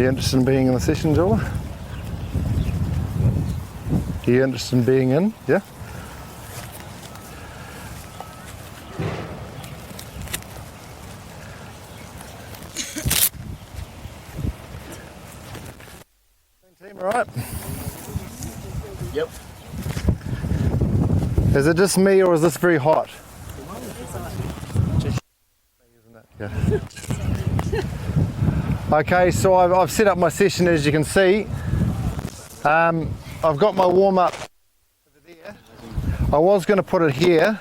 You interested in being in the session, Jola? Are you interested in being in? Yeah? Team, all right? Yep. Is it just me or is this very hot? Yeah. Okay, so I've set up my session as you can see. I've got my warm up over there. I was going to put it here.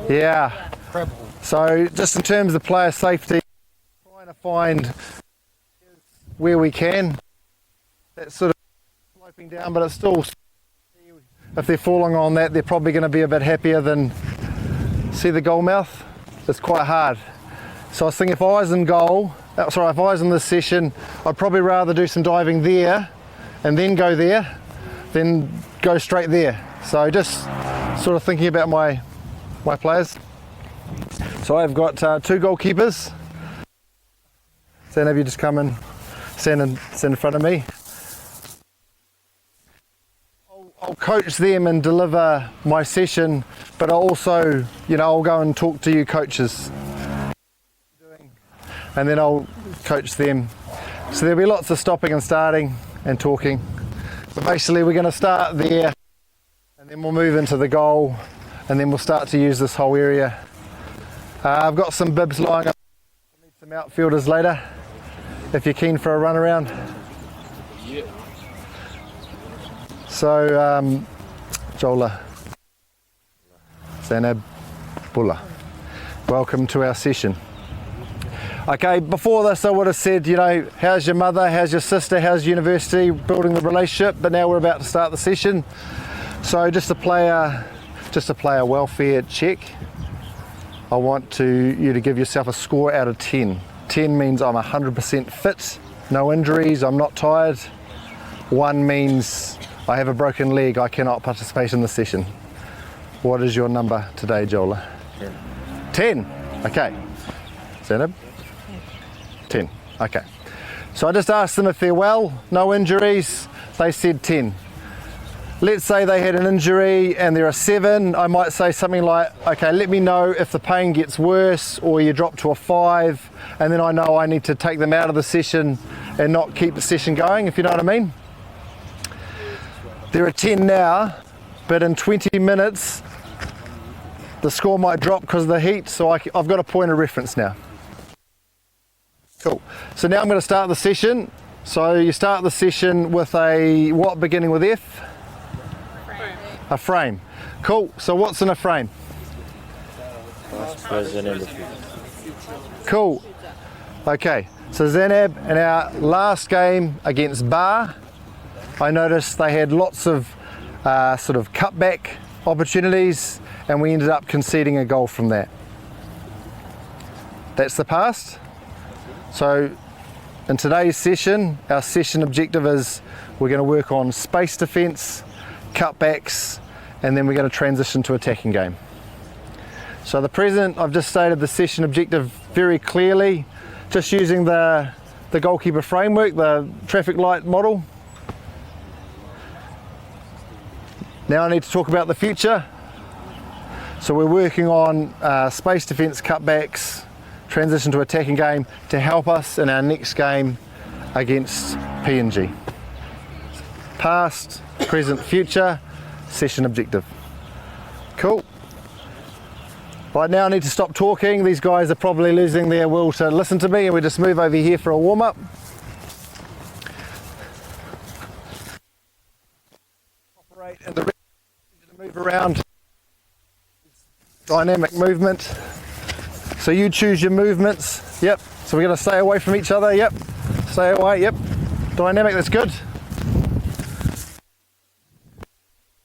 Yeah. So just in terms of player safety, trying to find where we can. That's sort of sloping down, but it's still, if they're falling on that, they're probably going to be a bit happier than, see the goal mouth? It's quite hard. So I was thinking if I was in goal, if I was in this session, I'd probably rather do some diving there and then go there, than go straight there. So just sort of thinking about my players. So I've got 2 goalkeepers. Stand, have you just come and stand in front of me. I'll coach them and deliver my session, but I'll also, I'll go and talk to you coaches. And then I'll coach them. So there'll be lots of stopping and starting and talking. But basically we're going to start there and then we'll move into the goal and then we'll start to use this whole area. I've got some bibs lying up. I'll need some outfielders later if you're keen for a run around. Yeah. So, Jola, Zanab, Bulla, welcome to our session. Okay, before this I would have said, how's your mother, how's your sister, how's university, building the relationship, but now we're about to start the session. So just to play a welfare check, I want you to give yourself a score out of 10. 10 means I'm 100% fit, no injuries, I'm not tired. 1 means I have a broken leg, I cannot participate in the session. What is your number today, Jola? 10. 10? Okay. Zanab? 10. Okay. So I just asked them if they're well, no injuries, they said 10. Let's say they had an injury and they're a 7, I might say something like, okay, let me know if the pain gets worse or you drop to a 5, and then I know I need to take them out of the session and not keep the session going, if you know what I mean. They're a 10 now, but in 20 minutes the score might drop because of the heat, so I've got a point of reference now. Cool. So now I'm going to start the session. So you start the session with a what beginning with F? A frame. Cool. So what's in a frame? Cool. Okay. So Zanab, in our last game against Bar, I noticed they had lots of sort of cutback opportunities and we ended up conceding a goal from that. That's the past. So in today's session, our session objective is we're going to work on space defence, cutbacks, and then we're going to transition to attacking game. So the present, I've just stated the session objective very clearly, just using the goalkeeper framework, the traffic light model. Now I need to talk about the future. So we're working on space defence, cutbacks, transition to attacking game to help us in our next game against PNG. Past, present, future, session objective. Cool. Right now I need to stop talking. These guys are probably losing their will to listen to me, and we just move over here for a warm-up. Operate in the region to move around. Dynamic movement. So you choose your movements. Yep. So we're going to stay away from each other. Yep. Stay away. Yep. Dynamic. That's good.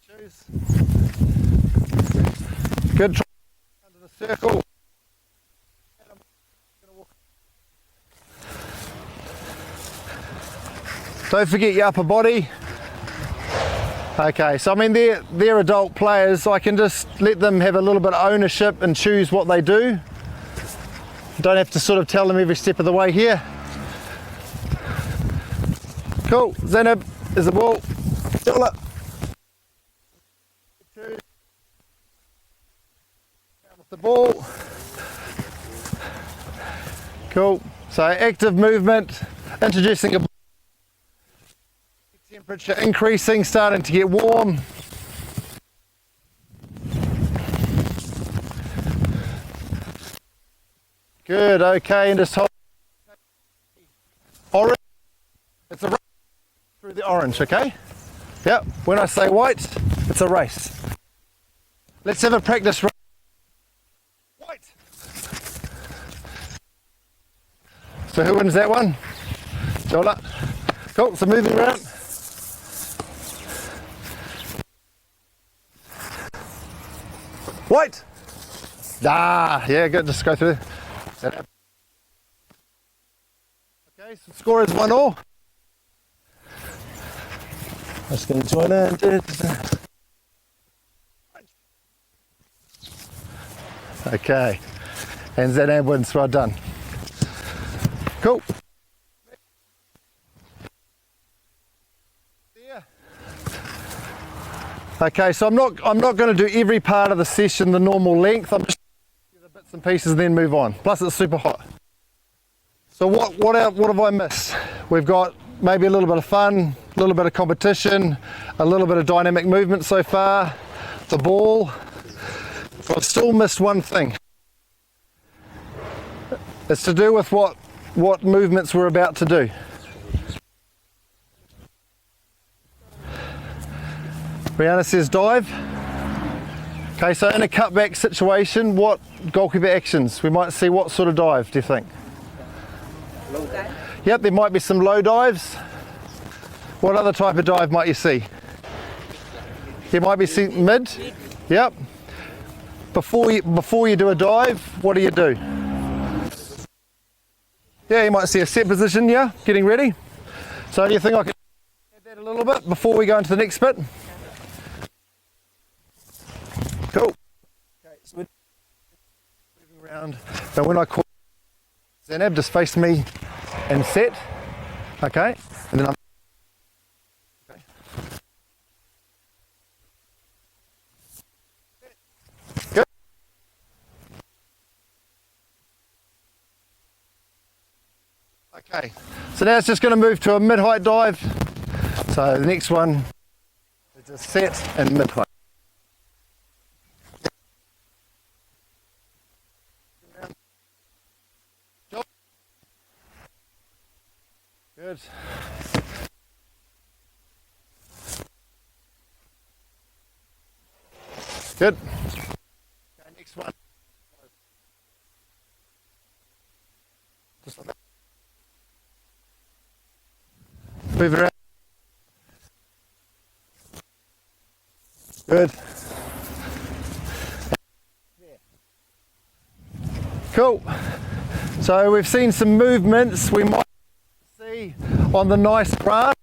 Choose. Good. Try under the circle. Don't forget your upper body. Okay, so I mean they're adult players, so I can just let them have a little bit of ownership and choose what they do. Don't have to sort of tell them every step of the way here. Cool, Zainab, there's the ball. Double it. Two. Down with the ball. Cool, so active movement, introducing a temperature increasing, starting to get warm. Good, okay, and just hold orange. It's a race through the orange, okay? Yep, when I say white, it's a race. Let's have a practice race. White. So who wins that one? Jola. Cool, so moving around. White. Ah, yeah, good, just go through. Okay, so the score is 1-1. I'm just going to join in. Okay, and Zainab wins, well done. Cool. Okay, so I'm not going to do every part of the session the normal length. I'm just going to do the bits and pieces and then move on. Plus it's super hot. So what have I missed? We've got maybe a little bit of fun, a little bit of competition, a little bit of dynamic movement so far, the ball. But I've still missed one thing. It's to do with what movements we're about to do. Brianna says dive. Okay, so in a cutback situation, what goalkeeper actions? We might see what sort of dive, do you think? Low dive. Yep, there might be some low dives. What other type of dive might you see? You might be seeing mid. Yep. Before you do a dive, what do you do? Yeah, you might see a set position, yeah, getting ready. So do you think I can add that a little bit before we go into the next bit? Cool. Okay, so we're moving around. But when I call Zainab, just face me and set. Okay, and then I'm. Okay. Good. Okay, so now it's just going to move to a mid-height dive. So the next one is a set and mid-height. Good. Good. Okay, next one. Just like that. Move it around. Good. Cool. So we've seen some movements we might see on the nice grass.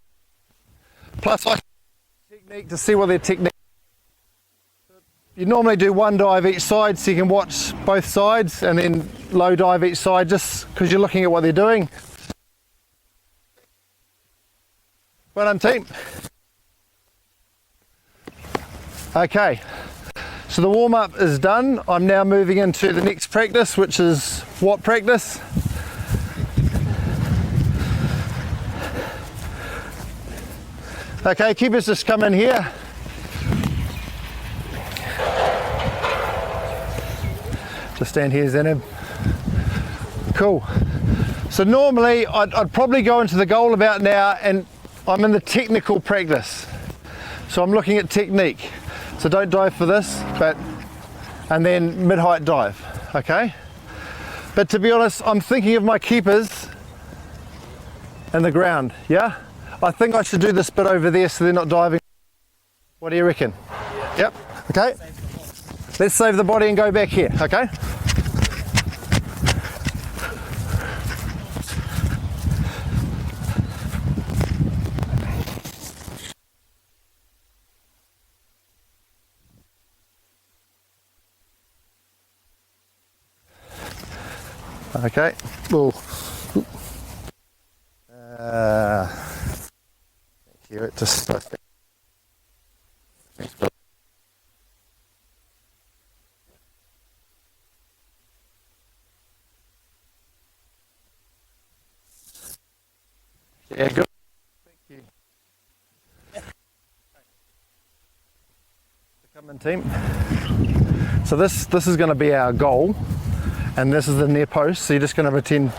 Plus I technique to see what their technique. You normally do one dive each side so you can watch both sides, and then low dive each side just because you're looking at what they're doing. Well done, team. Okay, so the warm-up is done. I'm now moving into the next practice, which is what practice? Okay, keepers just come in here. Just stand here, Zainab. Cool. So normally I'd probably go into the goal about now, and I'm in the technical practice. So I'm looking at technique. So don't dive for this, and then mid-height dive, okay? But to be honest, I'm thinking of my keepers and the ground, yeah? I think I should do this bit over there so they're not diving. What do you reckon? Yeah. Yep, okay. Let's save the body and go back here, okay? Okay. Ooh. Thank you. It just. Yeah, good. Thank you. Come in, team. So this is going to be our goal, and this is the near post. So you're just going to pretend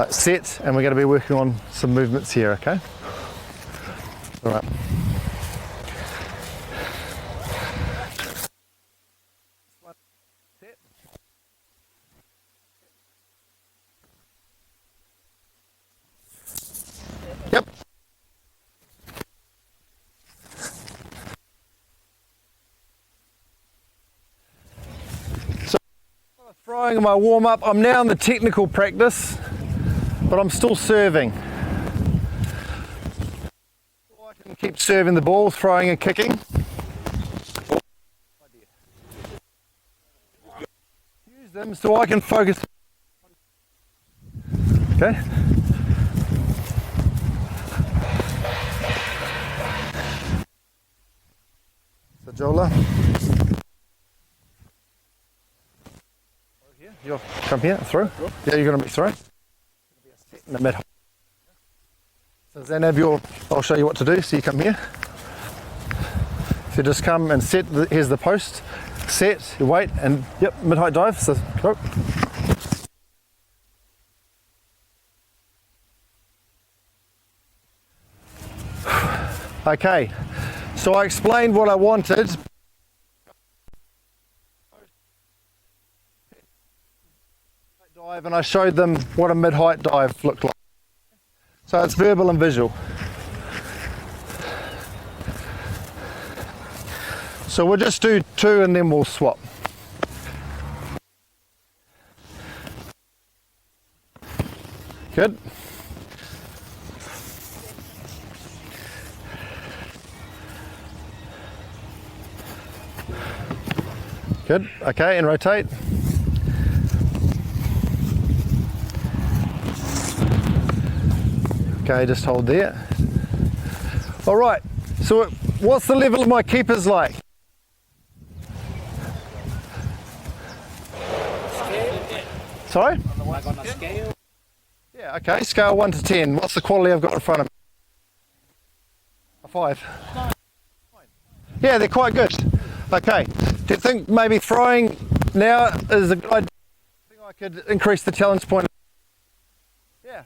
set, and we're going to be working on some movements here. Okay. All right. Yep. So throwing my warm up. I'm now in the technical practice, but I'm still serving. So I can keep serving the ball, throwing and kicking. Use them so I can focus. Okay. So Jola, you'll come here, through. Yeah, you're going to be through. In the middle. So then have your, I'll show you what to do. So you come here. So just come and set, here's the post. Set, you wait, and yep, mid-height dive. So go. Okay, so I explained what I wanted. Dive, and I showed them what a mid-height dive looked like. So it's verbal and visual. So we'll just do two and then we'll swap. Good. Good, okay, and rotate. Okay, just hold there. All right, so what's the level of my keepers like? Sorry? Like on a scale? Yeah, okay, scale 1 to 10. What's the quality I've got in front of me? A 5. Yeah, they're quite good. Okay, do you think maybe throwing now is a good idea? I think I could increase the challenge point. Yeah.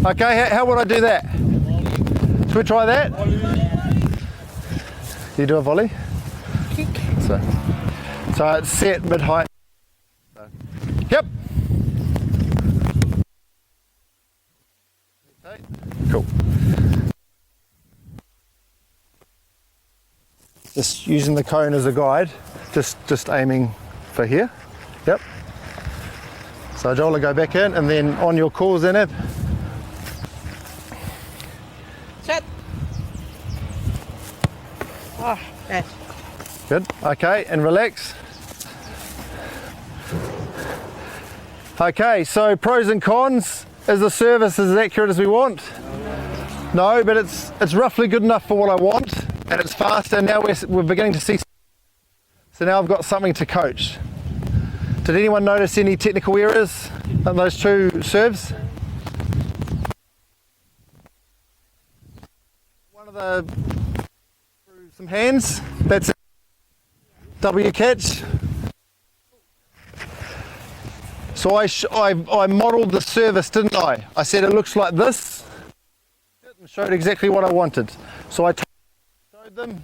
Okay, how would I do that? Should we try that? You do a volley? Kick. So it's set mid-height. Yep. Cool. Just using the cone as a guide, just aiming for here. Yep. So Joel will go back in, and then on your call, Zenab. Set. Oh, yes. Good. Okay, and relax. Okay, so pros and cons. Is the service as accurate as we want? No, but it's roughly good enough for what I want, and it's fast, and now we're beginning to see. So now I've got something to coach. Did anyone notice any technical errors on those two serves? One of the some hands. That's it. W catch. So I modelled the service, didn't I? I said it looks like this, and showed exactly what I wanted. So I showed them,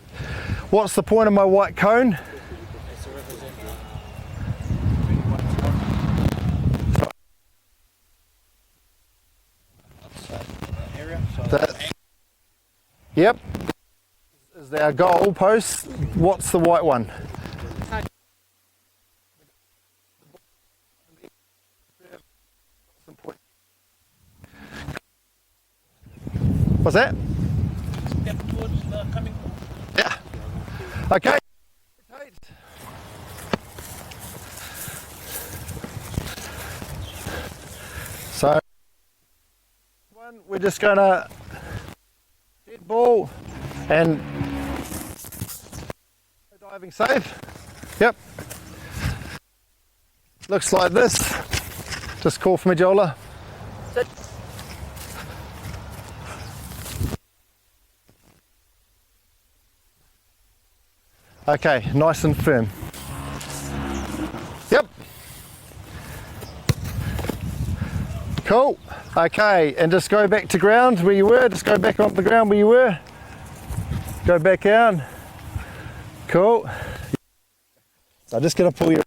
what's the point of my white cone? Yep, is our goal post. What's the white one? What's that? Step towards the coming. Yeah. Okay. So, we're just gonna dead ball and diving safe. Yep. Looks like this. Just call for me, Jola. Sit. Okay, nice and firm. Yep. Cool. Okay, and just go back to ground where you were. Just go back on the ground where you were. Go back down. Cool. So I'm just going to pull you.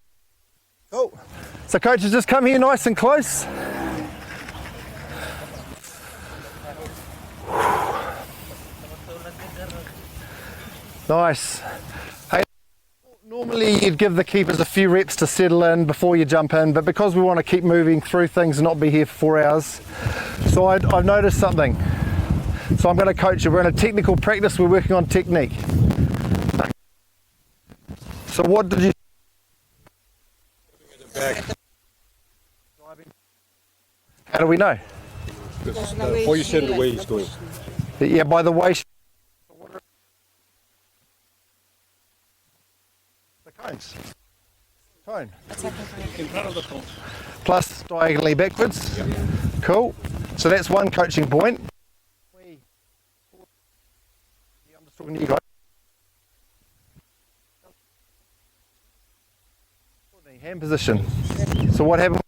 Cool. So coaches, just come here nice and close. Nice. Hey, normally you'd give the keepers a few reps to settle in before you jump in, but because we want to keep moving through things and not be here for 4 hours, so I've noticed something. So I'm going to coach you. We're in a technical practice, we're working on technique. So what did you... How do we know? Before you send the way he's going. Yeah, by the way... The cones. Cone. In front of the cone. Plus diagonally backwards. Yeah. Cool. So that's one coaching point. I'm just talking to you guys. Hand position. So what happened?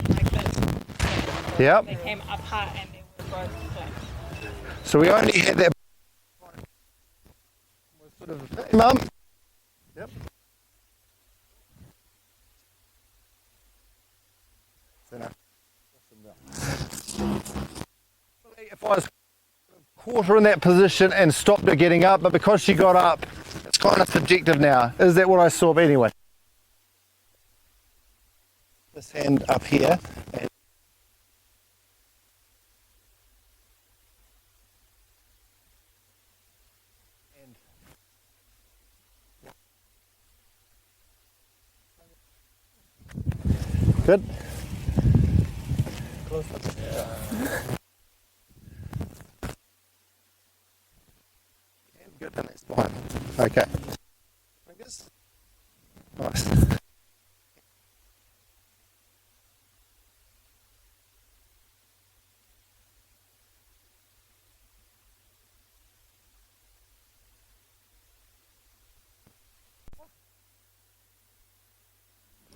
Like this. Yep. They came up high and they were both flat. So we only had that. Sort of, hey, Mum. Yep. If I was caught her in that position and stopped her getting up, but because she got up, it's kind of subjective now. Is that what I saw? But anyway. This hand up here. And good. Close up. Good, and that's fine. Okay. Fingers. Nice.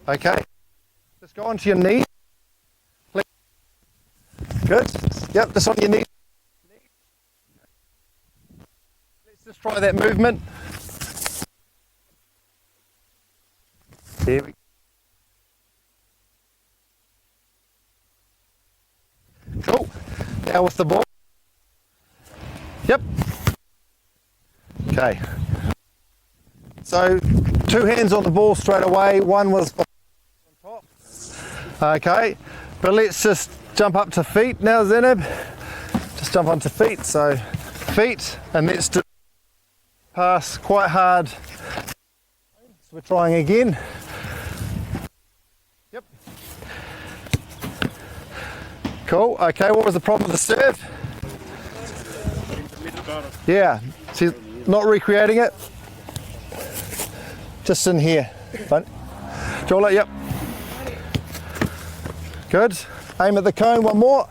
Okay. Just go onto your knee. Good. Yep, just on your knee. Let's just try that movement. Here we go. Cool. Now with the ball. Yep. Okay. So 2 hands on the ball straight away. One was on top. Okay. But let's just jump up to feet now, Zainab. Just jump onto feet. So feet, and let's do pass quite hard. So we're trying again. Yep. Cool. Okay, what was the problem with the serve? Yeah, she's not recreating it. Just in here. Fine. Jola, yep. Good. Aim at the cone, one more.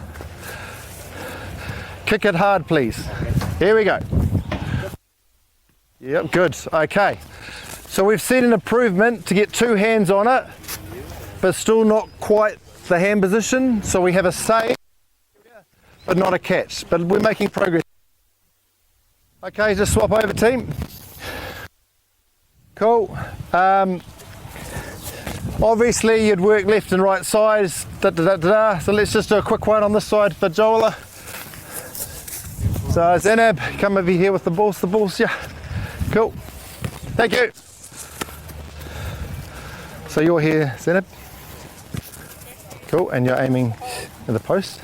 Kick it hard, please. Here we go. Yep, good. Okay. So we've seen an improvement to get 2 hands on it, but still not quite the hand position. So we have a save, but not a catch. But we're making progress. Okay, just swap over, team. Cool. Obviously you'd work left and right sides. So let's just do a quick one on this side for Jola. So Zainab, come over here with the balls, yeah. Cool. Thank you. So you're here, Zainab. Cool, and you're aiming at the post.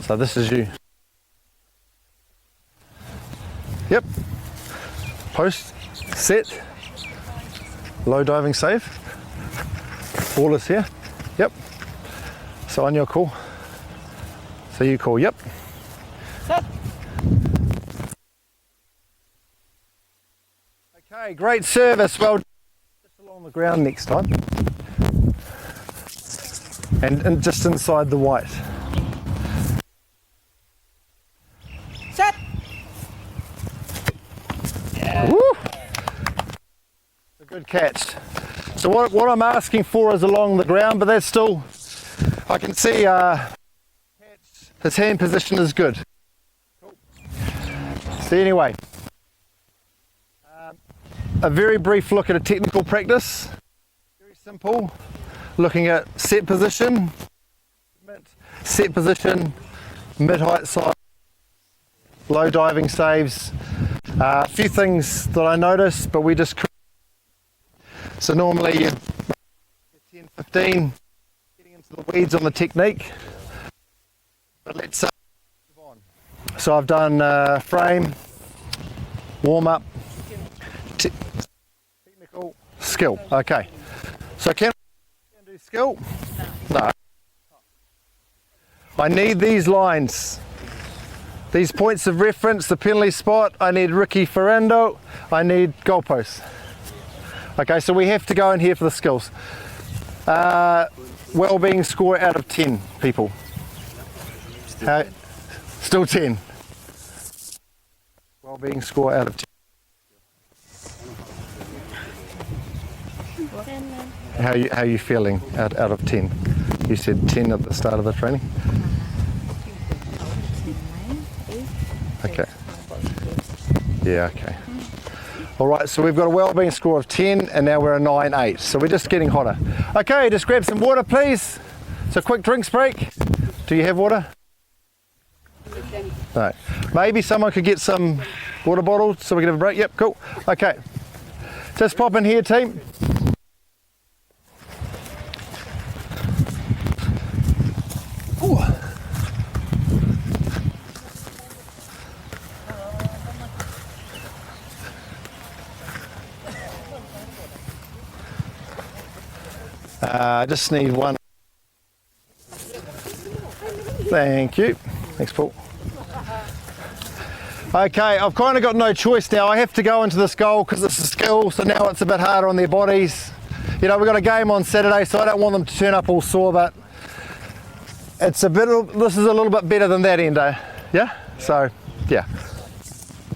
So this is you. Yep. Post, set, low diving safe. Ball is here. Yep. So on your call. So you call, yep. Set. Okay, great service. Well, just along the ground next time. And just inside the white. Set. Woo! A good catch. So what I'm asking for is along the ground, but that's still, I can see his hand position is good. Cool. So anyway, a very brief look at a technical practice. Very simple. Looking at set position, mid-height side, low diving saves. A few things that I noticed, but we just. So normally you 10, 15, getting into the weeds on the technique. But let's move on. So I've done frame, warm up, technical, skill. Okay. So can I do skill? No. I need these lines. These points of reference, the penalty spot, I need Ricky Ferrando, I need goalposts. Okay, so we have to go in here for the skills. Well-being score out of 10, people. Still 10. Well-being score out of 10. How are you feeling out of 10? You said 10 at the start of the training. Okay. Yeah, okay. All right, so we've got a well-being score of 10 and now we're a 9-8. So we're just getting hotter. Okay, just grab some water, please. So quick drinks break. Do you have water? No. Maybe someone could get some water bottles so we can have a break. Yep, cool. Okay. Just pop in here, team. Ooh. I just need one. Thank you. Thanks, Paul. Okay, I've kind of got no choice now. I have to go into this goal because it's a skill, so now it's a bit harder on their bodies. You know, we've got a game on Saturday, so I don't want them to turn up all sore, but it's this is a little bit better than that, Endo. Yeah? So, yeah.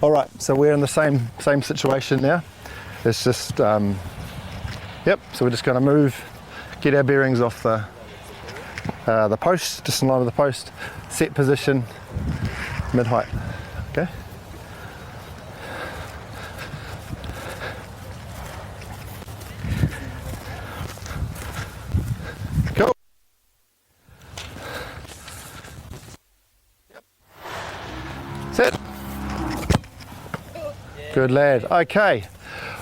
All right, so we're in the same situation now. It's just, yep, so we're just going to move, get our bearings off the post, just in line with the post, set position, mid-height, okay? Cool. Yep. Set. Good lad, okay.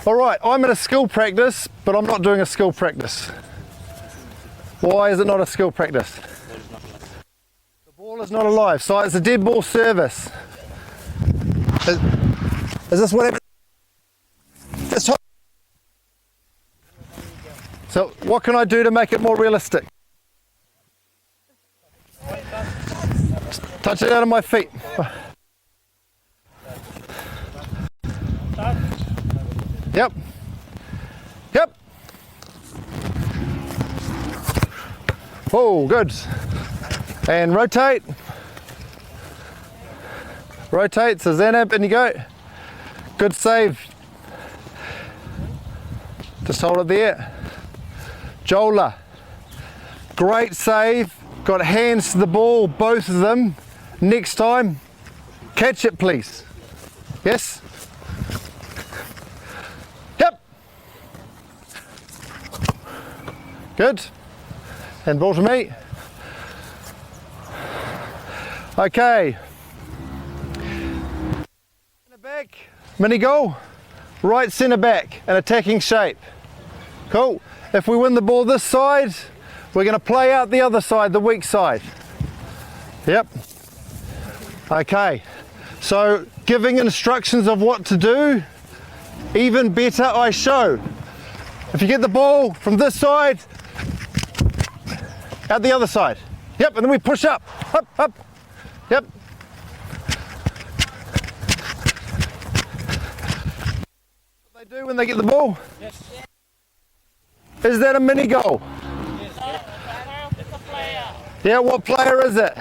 All right, I'm at a skill practice, but I'm not doing a skill practice. Why is it not a skill practice? The ball is not alive, so it's a dead ball service. Is this whatever? So what can I do to make it more realistic? Touch it out of my feet. Yep. Yep. Oh, good. And rotate. Rotate, so Zanab, in you go. Good save. Just hold it there. Jola. Great save. Got hands to the ball, both of them. Next time, catch it, please. Yes? Yep. Good. And ball to me. Okay. Centre back, mini goal. Right centre back, an attacking shape. Cool. If we win the ball this side, we're going to play out the other side, the weak side. Yep. Okay. So giving instructions of what to do, even better I show. If you get the ball from this side, Out the other side. Yep, and then we push up. Up, up. Yep. What they do when they get the ball? Yes. Is that a mini goal? It's a player. Yeah, what player is it?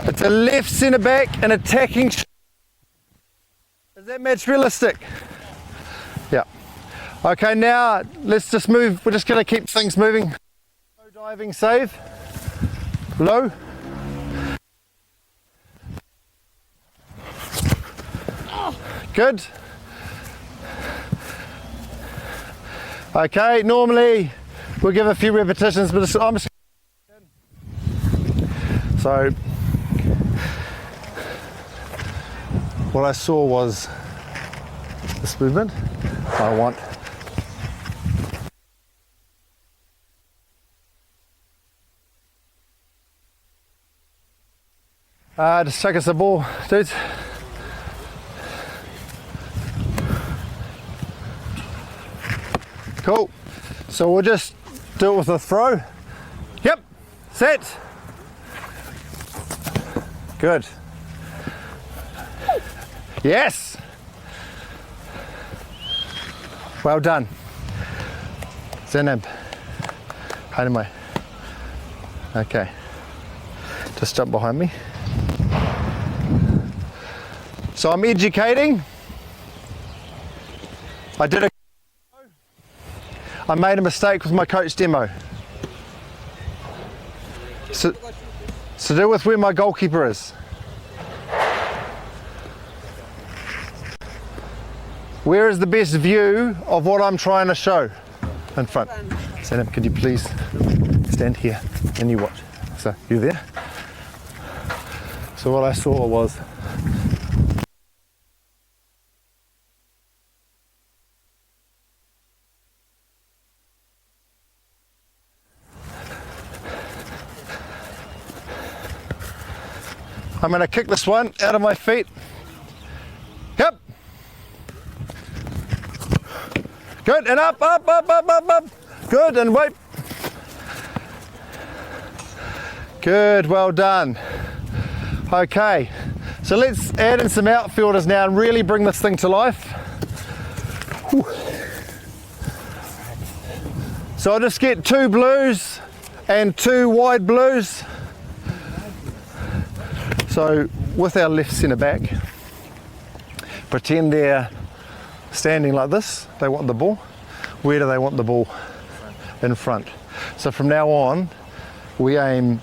It's a left centre back and attacking. Is that match realistic? Yeah. Okay, now let's just move. We're just going to keep things moving. Low diving save. Low. Good. Okay, normally we'll give a few repetitions, but I'm just. So, what I saw was this movement. I want. Just take us the ball, dudes. Cool. So we'll just do it with a throw. Yep. Set. Good. Yes. Well done. Zeneb. Hanimai. Okay. Just jump behind me. So I'm educating. I made a mistake with my coach demo. So do with where my goalkeeper is. Where is the best view of what I'm trying to show? In front. Sam, could you please stand here and you watch? So, you there? So what I saw was I'm going to kick this one out of my feet. Yep. Good, and up, up, up, up, up, up. Good, and wait. Good, well done. Okay, so let's add in some outfielders now and really bring this thing to life. Whew. So I'll just get 2 blues and 2 wide blues. So with our left centre back, pretend they're standing like this. They want the ball. Where do they want the ball? In front. So from now on, we aim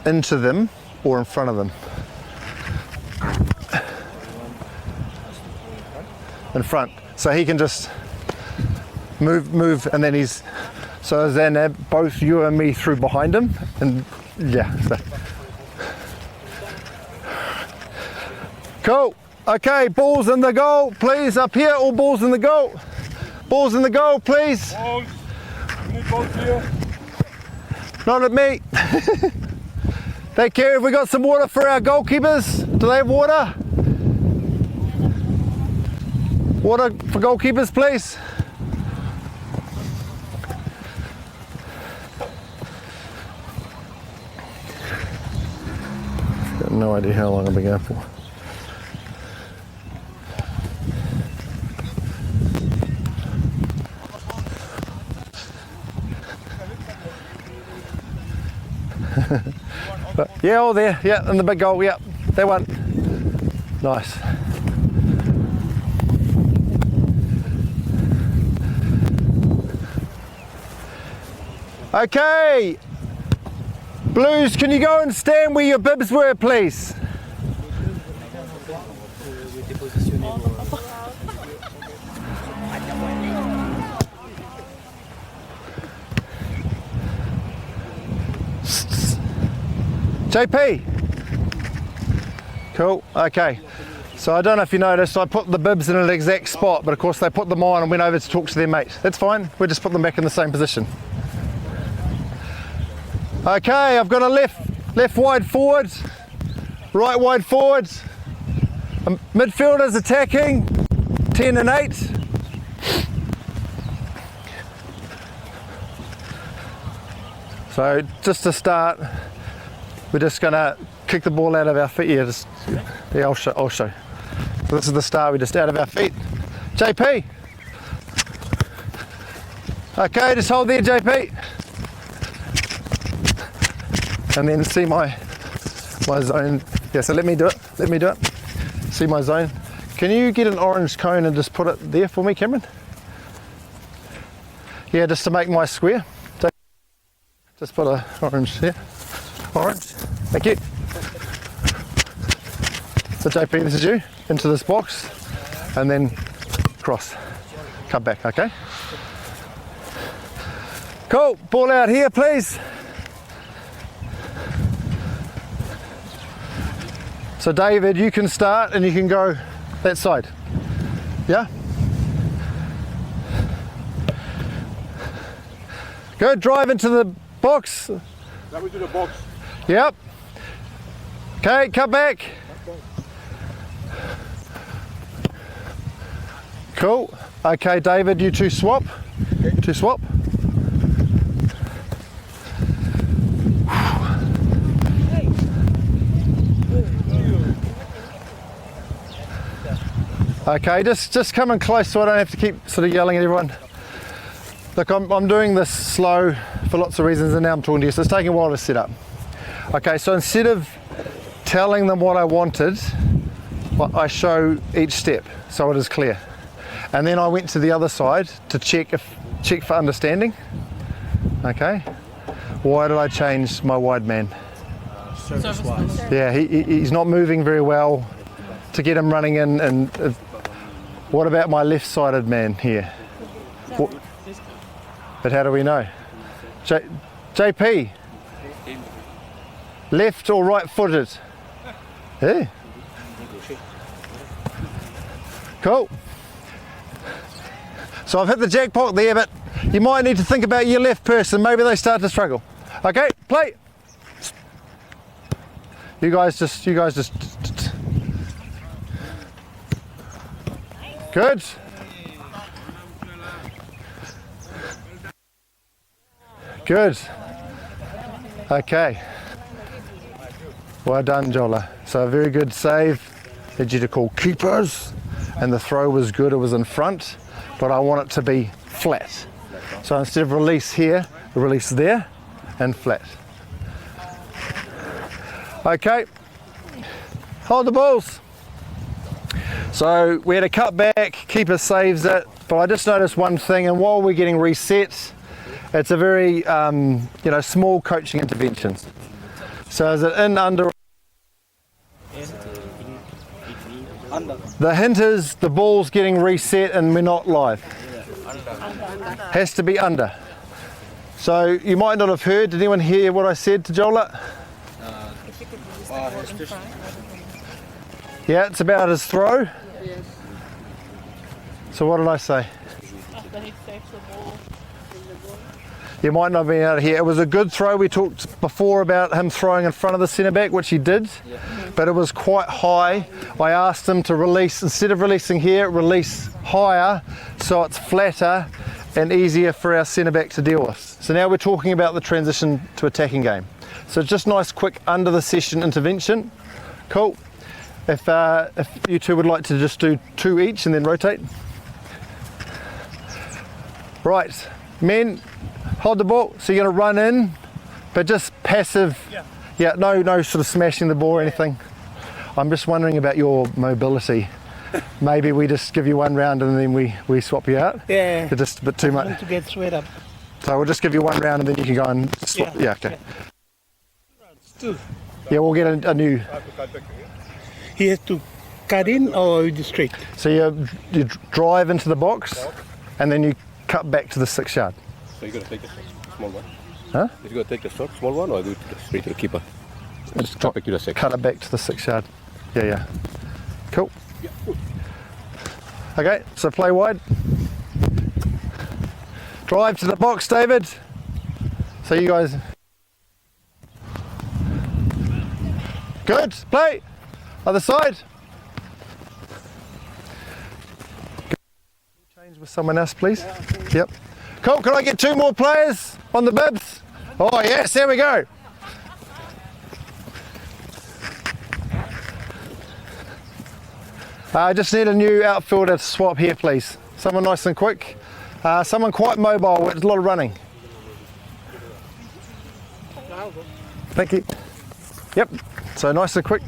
into them or in front of them. In front. So he can just move, and then he's, so then both you and me through behind him, and yeah. So. Cool. Okay, balls in the goal, please. Up here, all balls in the goal. Balls in the goal, please. Balls. We need balls here. Not at me. Take care. Have we got some water for our goalkeepers? Do they have water? Water for goalkeepers, please. Got no idea how long I've been going for. But, yeah, all there, yeah, and the big goal, yeah, that one. Nice. Okay, Blues, can you go and stand where your bibs were, please? JP. Cool, okay. So I don't know if you noticed, I put the bibs in an exact spot, but of course they put them on and went over to talk to their mate. That's fine, we'll just put them back in the same position. Okay, I've got a left wide forward, right wide forward, midfielders attacking, 10 and 8. So just to start, we're just gonna kick the ball out of our feet. Yeah, I'll show. So this is the start, we're just out of our feet. JP. Okay, just hold there, JP. And then see my zone. Yeah, so let me do it. See my zone. Can you get an orange cone and just put it there for me, Cameron? Yeah, just to make my square. Just put a orange here. Orange. Thank you. So JP, this is you. Into this box. And then cross. Come back, okay? Cool. Ball out here, please. So David, you can start and you can go that side. Yeah? Good, drive into the box. That was in the box. Yep. Okay, come back. Cool. Okay, David, you two swap. Two swap. Okay, just come in close so I don't have to keep sort of yelling at everyone. Look, I'm doing this slow for lots of reasons, and now I'm talking to you, so it's taking a while to set up. Okay, so instead of telling them what I wanted, I show each step so it is clear. And then I went to the other side to check for understanding. Okay, why did I change my wide man? Service-wise. Yeah, he's not moving very well to get him running in. And what about my left-sided man here? But how do we know? JP, left or right-footed? Yeah. Cool. So I've hit the jackpot there, but you might need to think about your left person. Maybe they start to struggle. Okay, play. You guys just. Good. Good. Okay. Well done, Jola. So a very good save. Need you to call keepers. And the throw was good, it was in front, but I want it to be flat. So instead of release here, release there and flat. Okay. Hold the balls. So we had a cut back, keeper saves it, but I just noticed one thing, and while we're getting reset, it's a very small coaching intervention. So is it in, under? Under. The hint is the ball's getting reset and we're not live. Has to be under. So you might not have heard, did anyone hear what I said to Jola? Yeah, it's about his throw. So what did I say? After he saves the ball. You might not have been able to hear. It was a good throw. We talked before about him throwing in front of the centre back, which he did, but it was quite high. I asked him to release, instead of releasing here, release higher so it's flatter and easier for our centre back to deal with. So now we're talking about the transition to attacking game. So just nice quick under the session intervention. Cool. If you two would like to just do two each and then rotate. Right, men, hold the ball. So you're going to run in, but just passive. Yeah, no sort of smashing the ball or anything. I'm just wondering about your mobility. Maybe we just give you one round and then we swap you out. Yeah. It's just a bit too I much. want to get sweat up. So we'll just give you one round and then you can go and swap. Yeah, okay. Two. Yeah, we'll get a new. He has to cut in or just straight? So you drive into the box and then you cut back to the 6 yard. So you're going to take the small one? Huh? Is you going to take the short, small one, or do it straight to the keeper? Just Cut back to the 6. Cut it back to the 6 yard. Yeah. Cool. Okay, so play wide. Drive to the box, David. So you guys. Good, play. Other side. Change with someone else, please. Yep. Cool, can I get two more players on the bibs? Oh yes, there we go. I just need a new outfielder to swap here, please. Someone nice and quick. Someone quite mobile with a lot of running. Thank you. Yep, so nice and quick.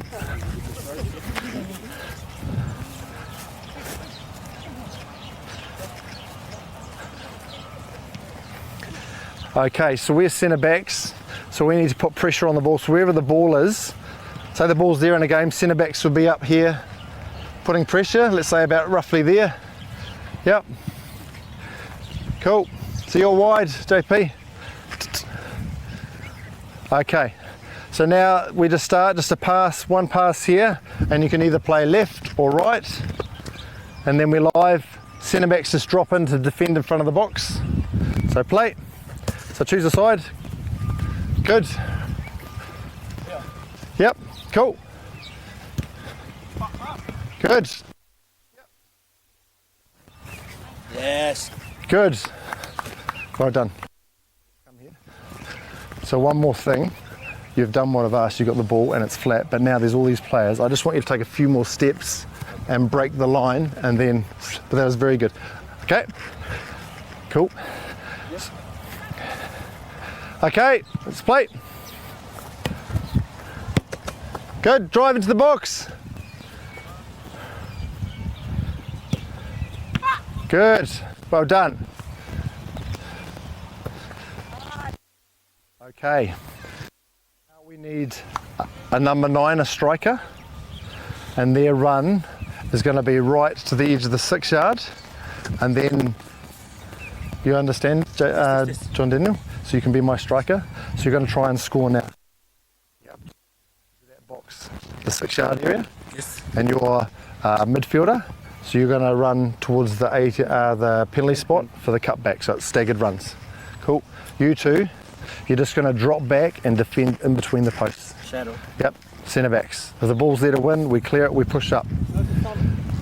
Okay, so we're centre backs, so we need to put pressure on the ball. So wherever the ball is, say the ball's there in a game, centre backs will be up here putting pressure, let's say about roughly there. Yep. Cool. So you're wide, JP. Okay. So now we just start, just a pass, one pass here, and you can either play left or right. And then we're live. Centre backs just drop in to defend in front of the box. So play. So choose a side. Good. Yep. Cool. Good. Yes. Good. Well done. Come here. So one more thing. You've done what I've asked. You've got the ball and it's flat, but now there's all these players. I just want you to take a few more steps and break the line, and then, but that was very good. Okay. Cool. Okay, let's play. Good, drive into the box. Good, well done. Okay, now we need a number 9, a striker, and their run is going to be right to the edge of the 6 yard, and then, you understand, John Daniel? So you can be my striker. So you're going to try and score now. Yep. That box, the 6 yard area. Yes. And you're a midfielder. So you're going to run towards the penalty spot for the cutback. So it's staggered runs. Cool. You two, you're just going to drop back and defend in between the posts. Shadow. Yep. Centre backs. If the ball's there to win, we clear it, we push up.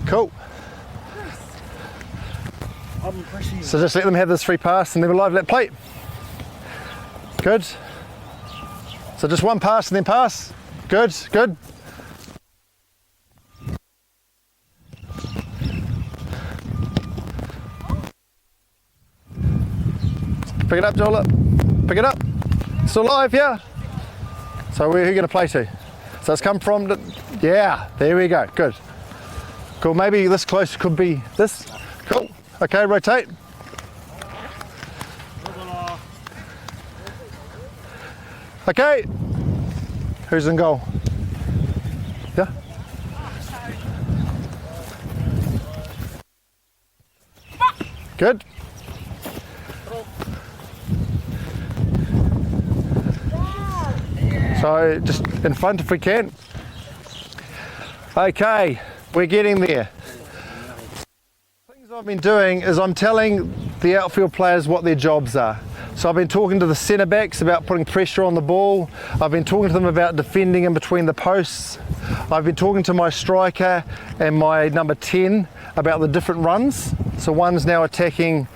Cool. So just let them have this free pass and then we're live, let play. Good. So just one pass and then pass. Good, good. Pick it up, Joel. Pick it up. Still live, yeah? So who are you going to play to? So it's come from, yeah, there we go, good. Cool, maybe this close could be this. Cool, okay, rotate. Okay, who's in goal? Yeah? Good. So just in front if we can. Okay, we're getting there. Things I've been doing is I'm telling the outfield players what their jobs are. So I've been talking to the centre backs about putting pressure on the ball. I've been talking to them about defending in between the posts. I've been talking to my striker and my number 10 about the different runs. So one's now attacking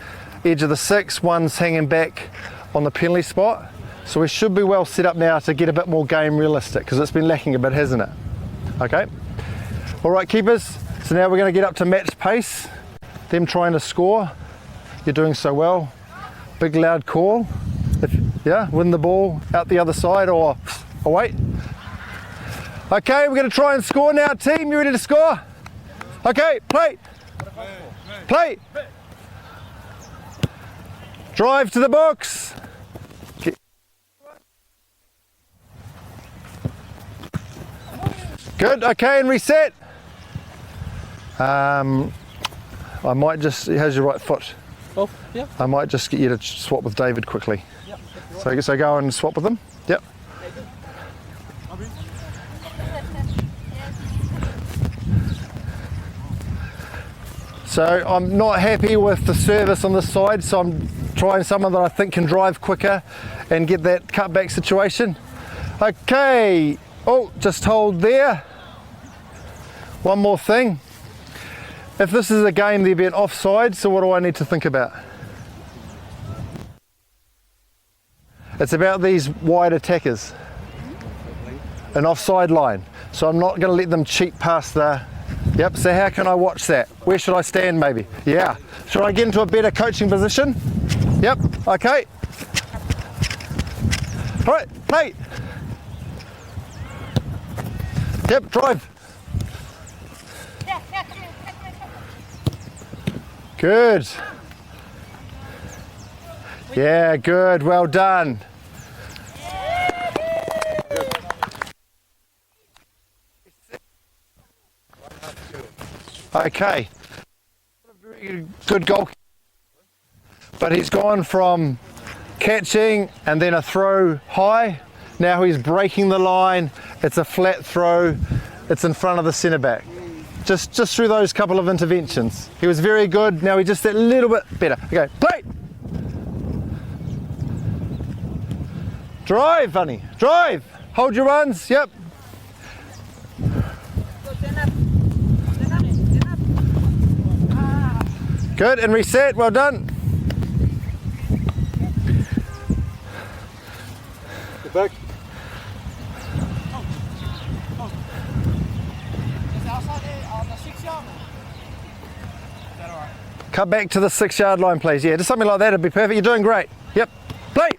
edge of the 6, one's hanging back on the penalty spot. So we should be well set up now to get a bit more game realistic, because it's been lacking a bit, hasn't it? Okay. All right, keepers. So now we're going to get up to match pace. Them trying to score. You're doing so well. Big loud call. Win the ball out the other side or wait. Okay, we're going to try and score now. Team, you ready to score? Okay, play. Play. Drive to the box. Good, okay, and reset. I might just, how's your right foot? Oh, yeah. I might just get you to swap with David quickly. Yep. So go and swap with him. Yep. So I'm not happy with the service on this side, so I'm trying someone that I think can drive quicker and get that cutback situation. Okay. Oh, just hold there. One more thing. If this is a game, there'd be an offside, so what do I need to think about? It's about these wide attackers. An offside line. So I'm not going to let them cheat past the... Yep, so how can I watch that? Where should I stand maybe? Yeah. Should I get into a better coaching position? Yep, okay. All right, play. Yep, drive. Good. Yeah, good, well done. Okay. Very good goal. But he's gone from catching and then a throw high. Now he's breaking the line. It's a flat throw. It's in front of the centre back. Just through those couple of interventions. He was very good. Now he's just a little bit better. Okay, play. Drive, Bunny. Drive. Hold your runs. Yep. Good, and reset. Well done. Get back. Cut back to the 6-yard line, please. Yeah, just something like that would be perfect. You're doing great. Yep. Play.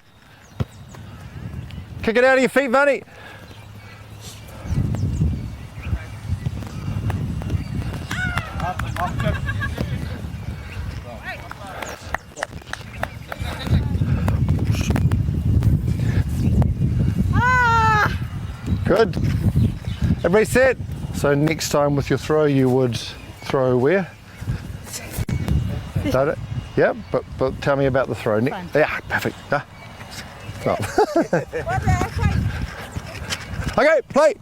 Kick it out of your feet, Bunny. Good. And reset. So next time with your throw, you would throw where? Got it? Yeah, but tell me about the throw. Yeah, perfect. Ah. Oh. Okay, play.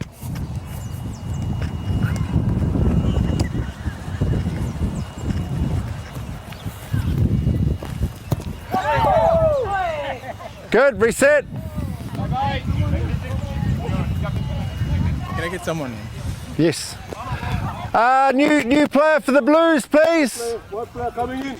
Good, reset. Can I get someone? Yes. New player for the Blues, please. One player coming in.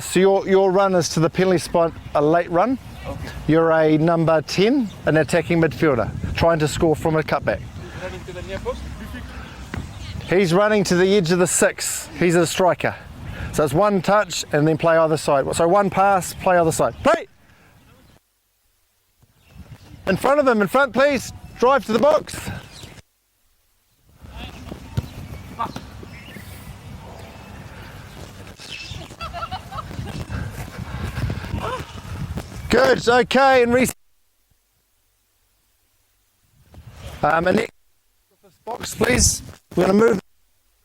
So your run is to the penalty spot, a late run. Okay. You're a number 10, an attacking midfielder, trying to score from a cutback. Running to the near post. He's running to the edge of the 6. He's a striker. So it's one touch and then play either side. So one pass, play other side. Play! In front of him, in front please. Drive to the box. Good, okay, and reset. And next, this box please. We're going to move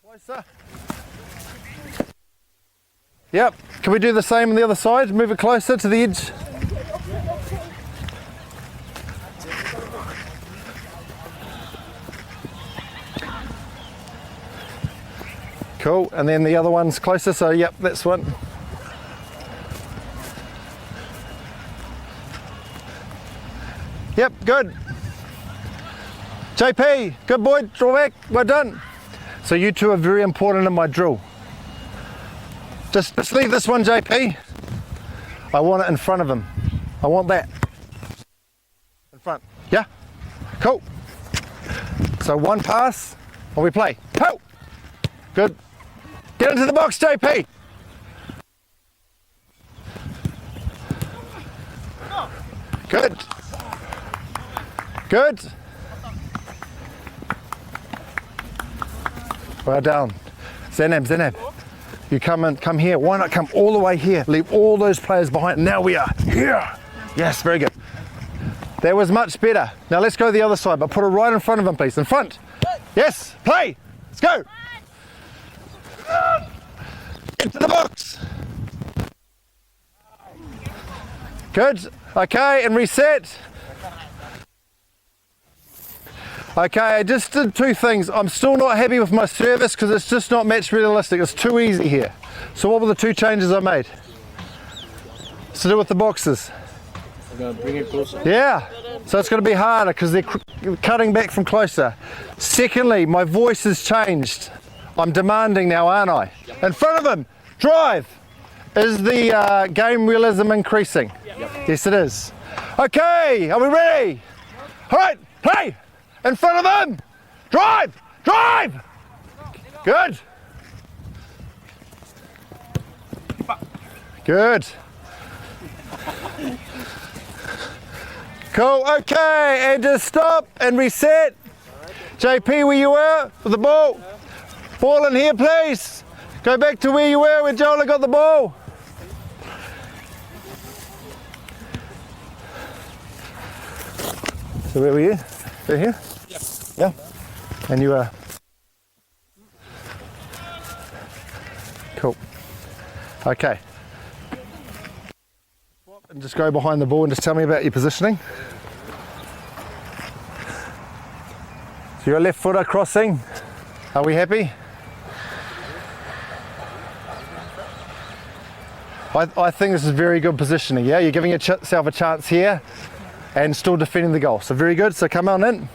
closer. Yep, can we do the same on the other side? Move it closer to the edge. Cool, and then the other one's closer, so yep, that's one. Yep, good. JP, good boy, draw back, well done. So you two are very important in my drill. Just leave this one, JP. I want it in front of him. I want that. In front, yeah? Cool. So one pass, and we play. Go! Good. Get into the box, JP. Good. Good. Well done. Zenab. You come here. Why not come all the way here? Leave all those players behind. Now we are here. Yes, very good. That was much better. Now let's go the other side, but put it right in front of him, please. In front. Yes, play. Let's go. Into the box. Good. Okay, and reset. Okay, I just did two things. I'm still not happy with my service because it's just not match realistic. It's too easy here. So what were the two changes I made? It's to do with the boxes. I'm going to bring it closer. Yeah, so it's going to be harder because they're cutting back from closer. Secondly, my voice has changed. I'm demanding now, aren't I? In front of him, drive. Is the game realism increasing? Yes, it is. Okay, are we ready? All right, play. In front of him, drive, drive. Good. Good. Cool, okay, and just stop and reset. JP, where you were with the ball. Ball in here, please. Go back to where you were when Jola got the ball. So where were you? Right here? Yep. Yeah. And you were? Cool. Okay. And just go behind the ball and just tell me about your positioning. So you're a left footer crossing. Are we happy? I think this is very good positioning, yeah? You're giving yourself a chance here and still defending the goal. So very good, so come on in.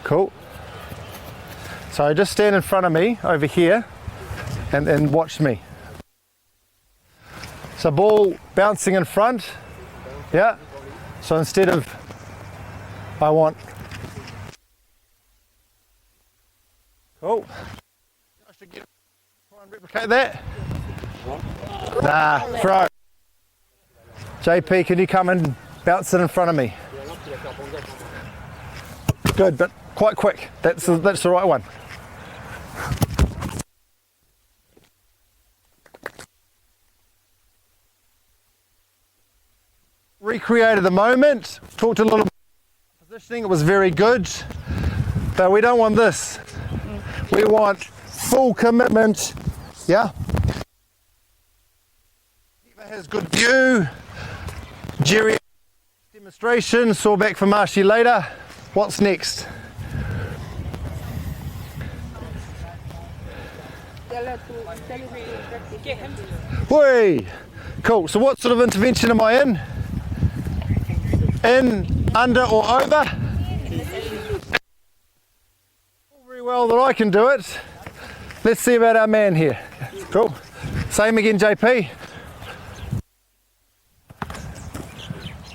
Cool. So just stand in front of me over here and watch me. So ball bouncing in front, yeah? So instead of, I want, cool. I should try and replicate that. Nah, throw. JP, can you come and bounce it in front of me? Good, but quite quick. That's the right one. Recreated the moment, talked a little bit about positioning, it was very good, but we don't want this. We want full commitment, yeah? Keeper has good view, Jerry demonstration, saw back for Marshy later. What's next? Whee! Cool, so what sort of intervention am I in? In, under or over? Very well that I can do it. Let's see about our man here. Cool. Same again, JP.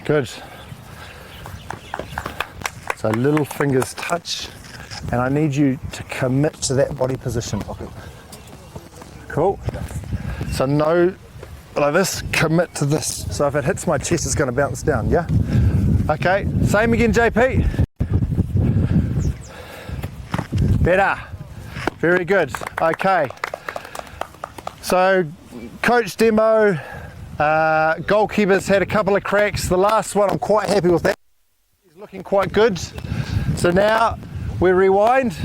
Good. So little fingers touch, and I need you to commit to that body position. Cool. So no, like this, commit to this. So if it hits my chest, it's going to bounce down, yeah? Okay, same again, JP. Better. Very good. Okay. So, coach demo, goalkeeper's had a couple of cracks. The last one, I'm quite happy with that. He's looking quite good. So now we rewind.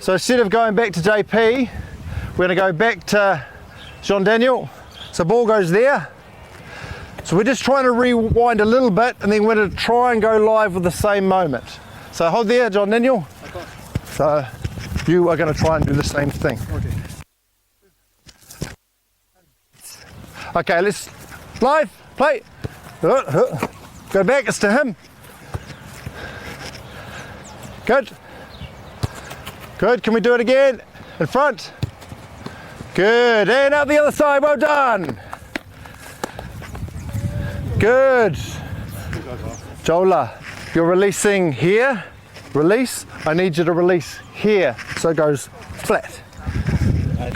So instead of going back to JP, we're going to go back to Jean Daniel. So ball goes there. So we're just trying to rewind a little bit, and then we're going to try and go live with the same moment. So hold there, John Daniel. So you are going to try and do the same thing. Okay, let's live, play. Go back, it's to him. Good. Good, can we do it again? In front. Good, and out the other side, well done. Good. Jola, you're releasing here. Release. I need you to release here. So it goes flat. On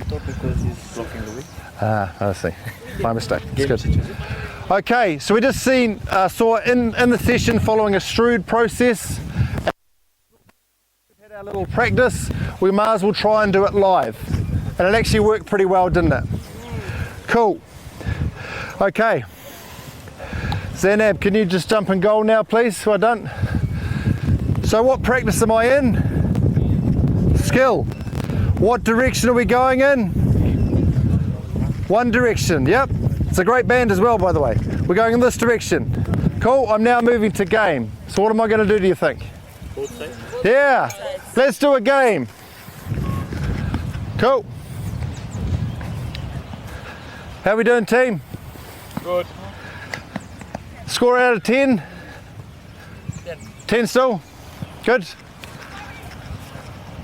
top because he's blocking the way. Ah, I see. My mistake. It's good. Okay, so we just saw in the session following a Strood process. We've had our little practice. We might as well try and do it live. And it actually worked pretty well, didn't it? Cool. Okay, Zainab, can you just jump in goal now, please? Well done. So what practice am I in? Skill. What direction are we going in? One direction, yep. It's a great band as well, by the way. We're going in this direction. Cool, I'm now moving to game. So what am I going to do you think? Both sides? Yeah, let's do a game. Cool. How we doing, team? Good. Score out of 10? 10 still? Good.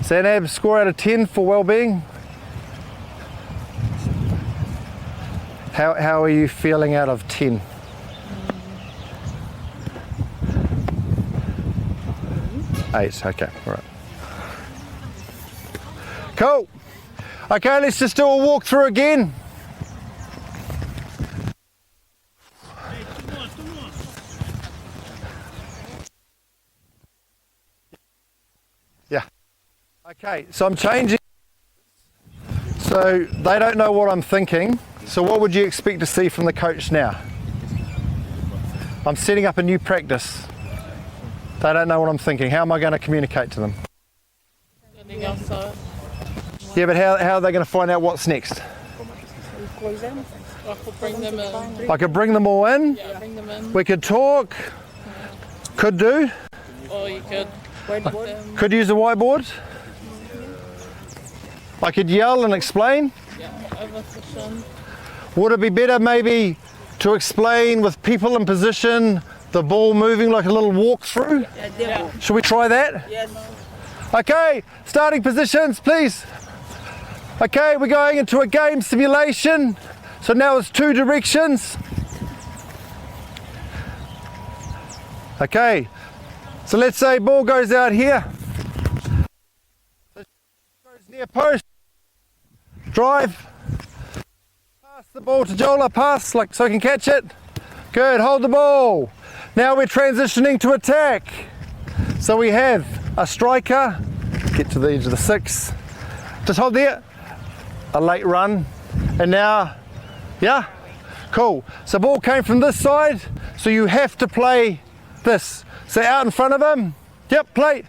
Zainab, score out of 10 for well-being. How are you feeling out of 10? Eight, okay, all right. Cool. Okay, let's just do a walkthrough again. Yeah. Okay, so I'm changing. So they don't know what I'm thinking. So what would you expect to see from the coach now? I'm setting up a new practice. They don't know what I'm thinking. How am I going to communicate to them? Standing outside. Yeah, but how are they going to find out what's next? I could bring them in. I could bring them all in. Yeah, bring them in. We could talk. Could do. Or you could. Could use a whiteboard. I could yell and explain. Yeah, over position. Would it be better maybe to explain with people in position, the ball moving like a little walkthrough? Yeah. Should we try that? Yes. Okay, starting positions, please. Okay, we're going into a game simulation. So now it's 2 directions. Okay, so let's say ball goes out here. Goes near post. Drive. Pass the ball to Jola, pass like so I can catch it. Good, hold the ball. Now we're transitioning to attack. So we have a striker, get to the edge of the 6. Just hold there. A late run. And now, yeah, cool. So ball came from this side, so you have to play this. So out in front of him. Yep, play.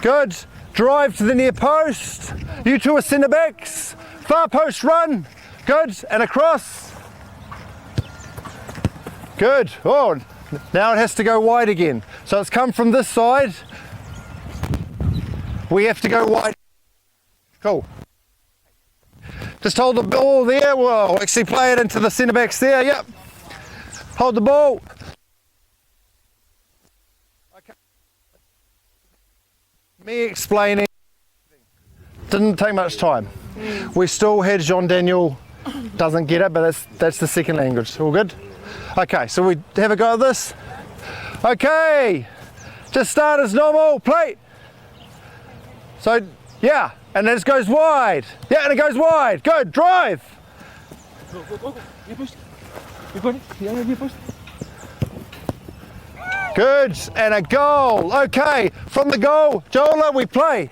Good. Drive to the near post. You two are centre backs. Far post run. Good. And across. Good. Oh, now it has to go wide again. So it's come from this side. We have to go wide. Cool. Just hold the ball there. We'll actually play it into the centre backs there. Yep. Hold the ball. Okay. Me explaining didn't take much time. We still had Jean Daniel doesn't get it, but that's the second language. All good? Okay, so we have a go at this. Okay, just start as normal. Play. So yeah, and then it goes wide. Yeah, and it goes wide. Good. Drive. Go. Near post. You got it? Yeah, near post. Good, and a goal. Okay, from the goal, Jola, we play.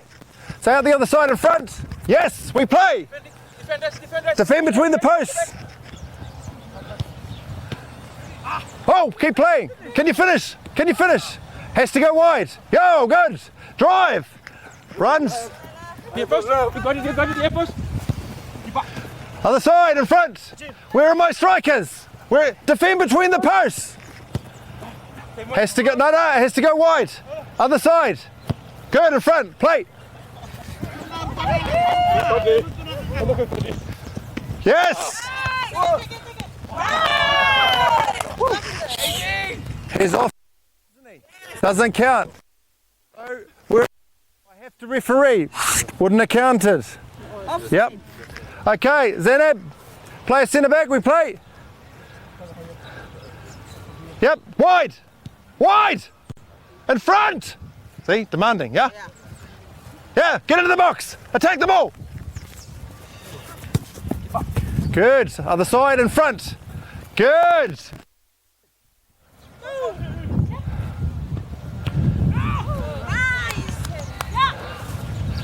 So out the other side in front. Yes, we play. Defend between the posts. Oh, keep playing. Can you finish? Can you finish? Has to go wide. Go, good. Drive. Runs. Near post. You got it, near post. Other side in front. Where are my strikers? Defend between the posts. Has to go, no, it has to go wide. Other side. Good, in front, play. Yes! He's off, isn't he? Doesn't count. So I have to referee. Wouldn't have counted. Yep. Okay, Zainab, play a centre back, we play. Yep, wide. Wide! In front! See, demanding, yeah? Yeah, get into the box! Attack the ball! Good, other side in front. Good!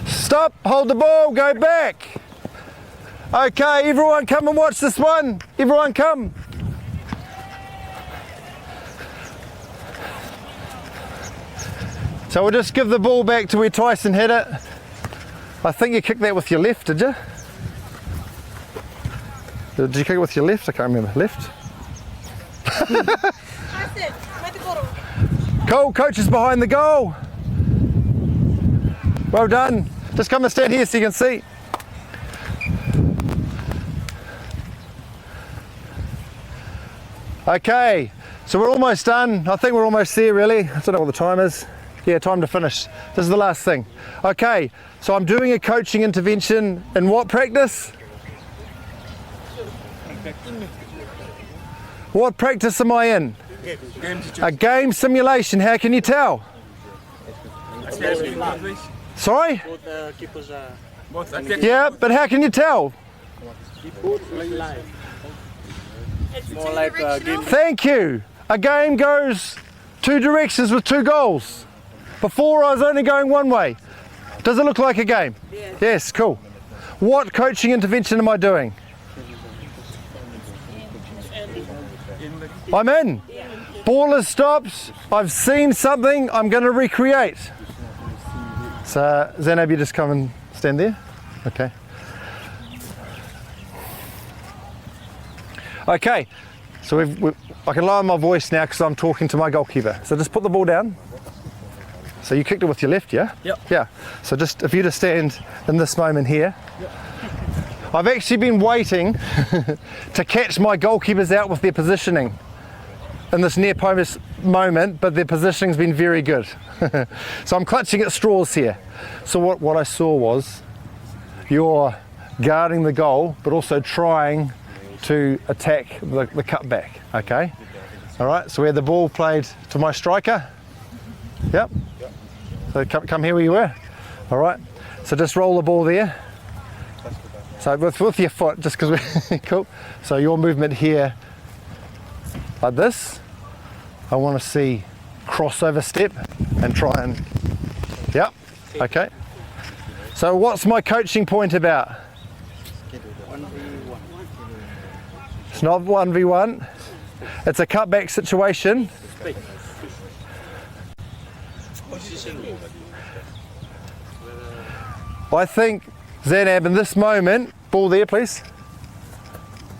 Stop, hold the ball, go back. Okay, everyone come and watch this one. Everyone come. So we'll just give the ball back to where Tyson hit it. I think you kicked that with your left, did you? Did you kick it with your left? I can't remember. Left? Cool, coach is behind the goal. Well done. Just come and stand here so you can see. Okay, so we're almost done. I think we're almost there really. I don't know what the time is. Yeah, time to finish. This is the last thing. Okay, so I'm doing a coaching intervention in what practice? What practice am I in? A game simulation. How can you tell? Sorry? Yeah, but how can you tell? More like a game. Thank you. A game goes two directions with two goals. Before I was only going one way. Does it look like a game? Yes, cool. What coaching intervention am I doing? I'm in. Ball has stopped. I've seen something. I'm going to recreate. So, Zainab, you just come and stand there. Okay. Okay. So I can lower my voice now because I'm talking to my goalkeeper. So just put the ball down. So you kicked it with your left, yeah? Yep. Yeah. So just if you just stand in this moment here. Yep. I've actually been waiting to catch my goalkeepers out with their positioning in this near post moment, but their positioning's been very good. So I'm clutching at straws here. So what I saw was you're guarding the goal, but also trying to attack the cut back, okay? All right, so we had the ball played to my striker. Yep. So come here where you were. All right, so just roll the ball there. So with your foot, just because we're cool. So your movement here, like this. I want to see crossover step and try and, yep, okay. So what's my coaching point about? 1v1. It's not 1v1. It's a cutback situation. I think, Zainab, in this moment, ball there please,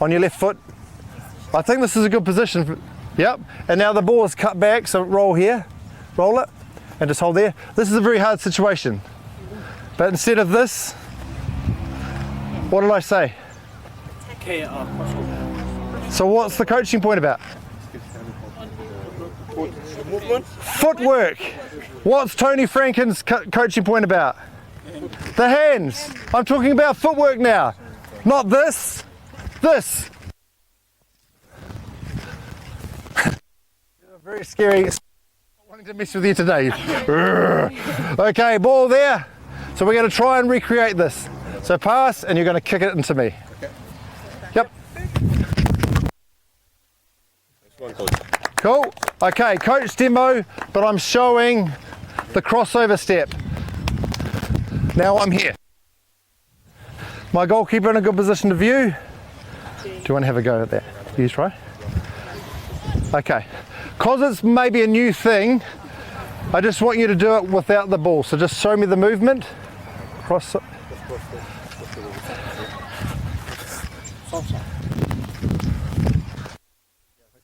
on your left foot. I think this is a good position. Yep, and now the ball is cut back, so roll here, roll it, and just hold there. This is a very hard situation. But instead of this, what did I say? So what's the coaching point about? Footwork. What's Tony Franken's coaching point about? The hands. I'm talking about footwork now. Not this. This. Very scary. Not wanting to mess with you today. Okay, ball there. So we're going to try and recreate this. So pass, and you're going to kick it into me. Yep. Cool. Okay, coach demo, but I'm showing the crossover step. Now I'm here. My goalkeeper in a good position to view. Do you want to have a go at that? You try. Okay. Because it's maybe a new thing, I just want you to do it without the ball. So just show me the movement. Cross.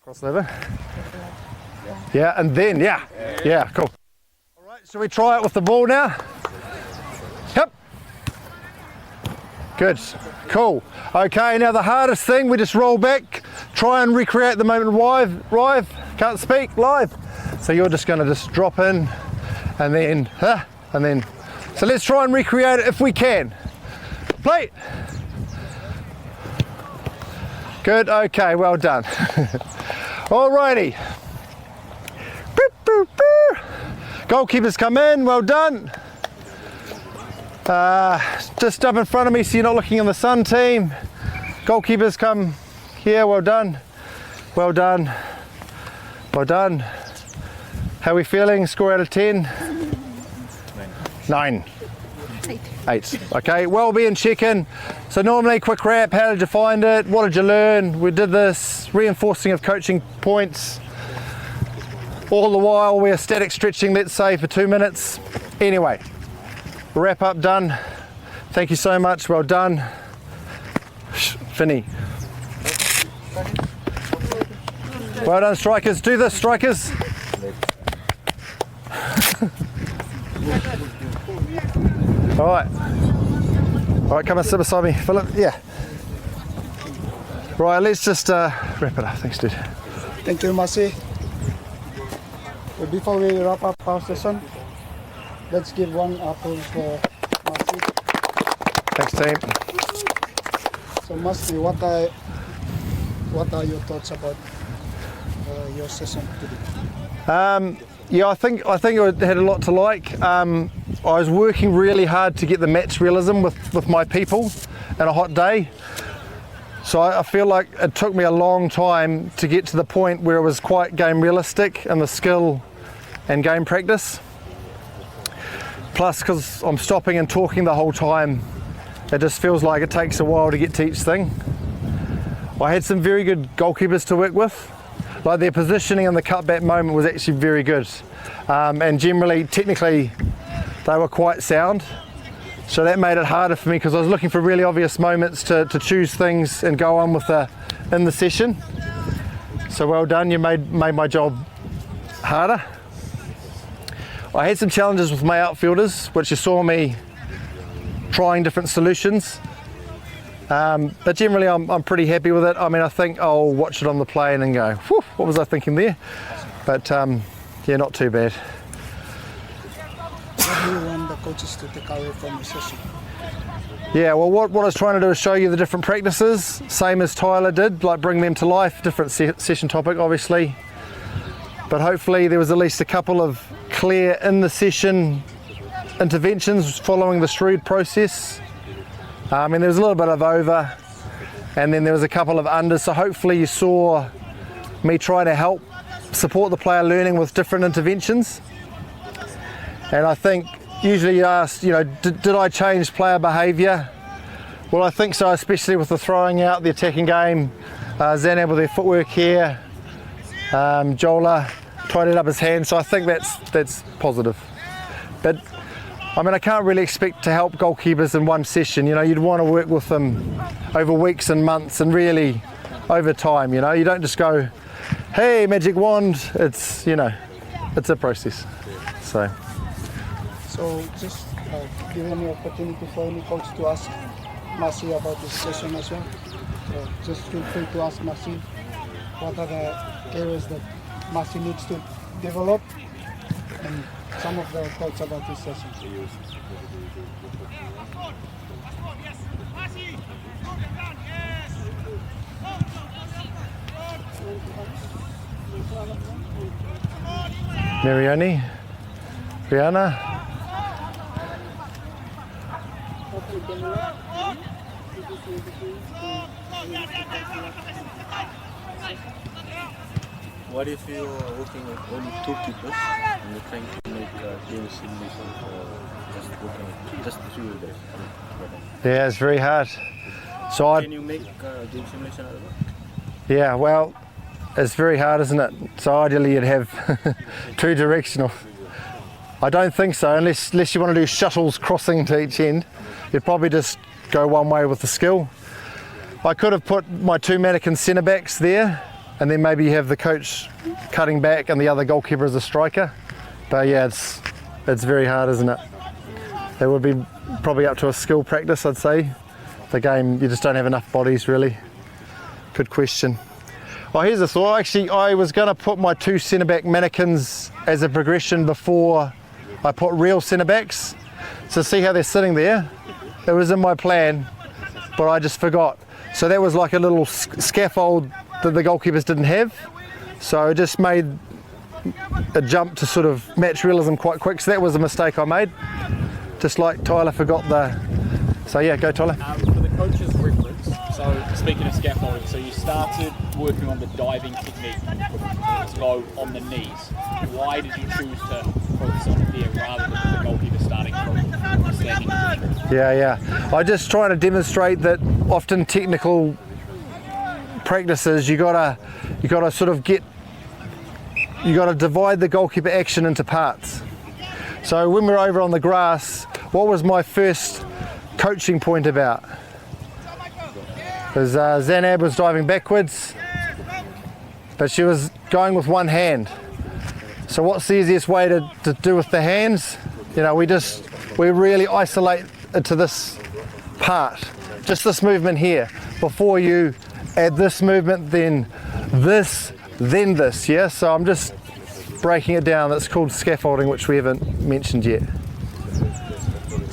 Crossover. Yeah, and then, yeah, cool. All right, shall we try it with the ball now? Yep. Good, cool. Okay, now the hardest thing, we just roll back, try and recreate the moment live, can't speak, live. So you're just gonna just drop in and then, so let's try and recreate it if we can. Play. Good, okay, well done. Alrighty. Goalkeepers come in, well done. Just up in front of me so you're not looking in the sun, team. Goalkeepers come here, well done. Well done. Well done. How are we feeling? Score out of 10? 9. 8. Okay, well-being check-in. So normally quick wrap, how did you find it? What did you learn? We did this reinforcing of coaching points. All the while we're static stretching, let's say, for 2 minutes. Anyway, wrap up done. Thank you so much, well done. Finny. Well done, strikers. Do this, strikers. All right, come and sit beside me, Philip. Yeah. Right, let's just wrap it up. Thanks, dude. Thank you, Marcy. Before we wrap up our session, let's give one apple for Marcy. Thanks, team. So Marcy, what are your thoughts about your session today? Yeah, I think it had a lot to like. I was working really hard to get the match realism with my people in a hot day. So I feel like it took me a long time to get to the point where it was quite game realistic in the skill and game practice. Plus, because I'm stopping and talking the whole time, it just feels like it takes a while to get to each thing. I had some very good goalkeepers to work with. Like their positioning in the cutback moment was actually very good. And generally, technically, they were quite sound. So that made it harder for me because I was looking for really obvious moments to choose things and go on with in the session. So well done, you made my job harder. I had some challenges with my outfielders, which you saw me trying different solutions. But generally I'm pretty happy with it. I mean, I think I'll watch it on the plane and go, whew, what was I thinking there? But yeah, not too bad. What do you want the coaches to take away from the session? Yeah, well, what I was trying to do is show you the different practices, same as Tyler did, like bring them to life, different session topic, obviously. But hopefully there was at least a couple of clear in the session interventions following the Shrewd process. And there was a little bit of over, and then there was a couple of unders. So hopefully you saw me try to help support the player learning with different interventions. And I think usually you ask, did I change player behaviour? Well, I think so, especially with the throwing out, the attacking game. Zanab with their footwork here. Jola tidied up his hand, so I think that's positive. But I mean, I can't really expect to help goalkeepers in one session. You'd want to work with them over weeks and months and really over time. You don't just go, hey, magic wand. It's it's a process. So just give any opportunity for any coach to ask Marcy about this session as well. So just feel free to ask Marcy what are the areas that Marcy needs to develop and some of the thoughts about this session. Marioni, Rihanna. What if you are working with only 2 keepers and you're trying to make game simulation for just 3 of them? Yeah, it's very hard. So Can you make game simulation out of it? Yeah, well, it's very hard, isn't it? So ideally you'd have 2 directional. I don't think so, unless you want to do shuttles crossing to each end. You'd probably just go one way with the skill. I could have put my 2 mannequin centre backs there, and then maybe you have the coach cutting back and the other goalkeeper as a striker. But yeah, it's very hard, isn't it? It would be probably up to a skill practice, I'd say. The game, you just don't have enough bodies, really. Good question. Oh, here's a thought. Actually, I was going to put my 2 centre-back mannequins as a progression before I put real centre-backs. So see how they're sitting there? It was in my plan, but I just forgot. So that was like a little scaffold that the goalkeepers didn't have. So it just made a jump to sort of match realism quite quick. So that was a mistake I made. Just like Tyler forgot so yeah, go Tyler. For the coach's reference, so speaking of scaffolding, so you started working on the diving technique to go on the knees. Why did you choose to focus on it there rather than the goalkeeper starting from standing position? Yeah. I just trying to demonstrate that often technical practices, you gotta sort of divide the goalkeeper action into parts. So when we're over on the grass, what was my first coaching point about? Because Zanab was diving backwards, but she was going with one hand. So what's the easiest way to do with the hands? We really isolate it to this part, just this movement here, before you add this movement, then this, yeah? So I'm just breaking it down. That's called scaffolding, which we haven't mentioned yet.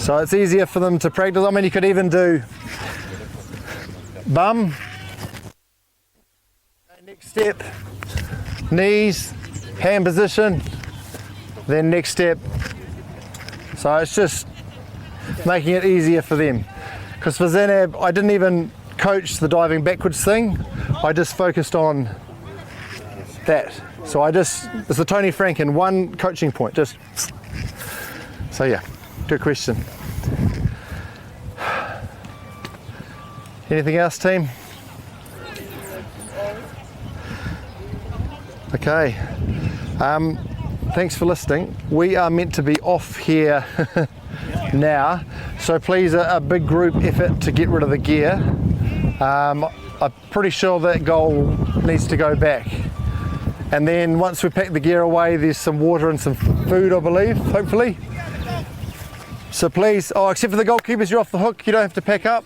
So it's easier for them to practice. I mean, you could even do bum, next step, knees, hand position, then next step. So it's just making it easier for them. Because for Zanab, I didn't even coach the diving backwards thing. I just focused on that. So it's the Tony Franken one coaching point. So yeah, good question. Anything else, team? Okay. Thanks for listening. We are meant to be off here now, so please a big group effort to get rid of the gear. I'm pretty sure that goal needs to go back. And then once we pack the gear away, there's some water and some food, I believe, hopefully. So please, except for the goalkeepers, you're off the hook, you don't have to pack up.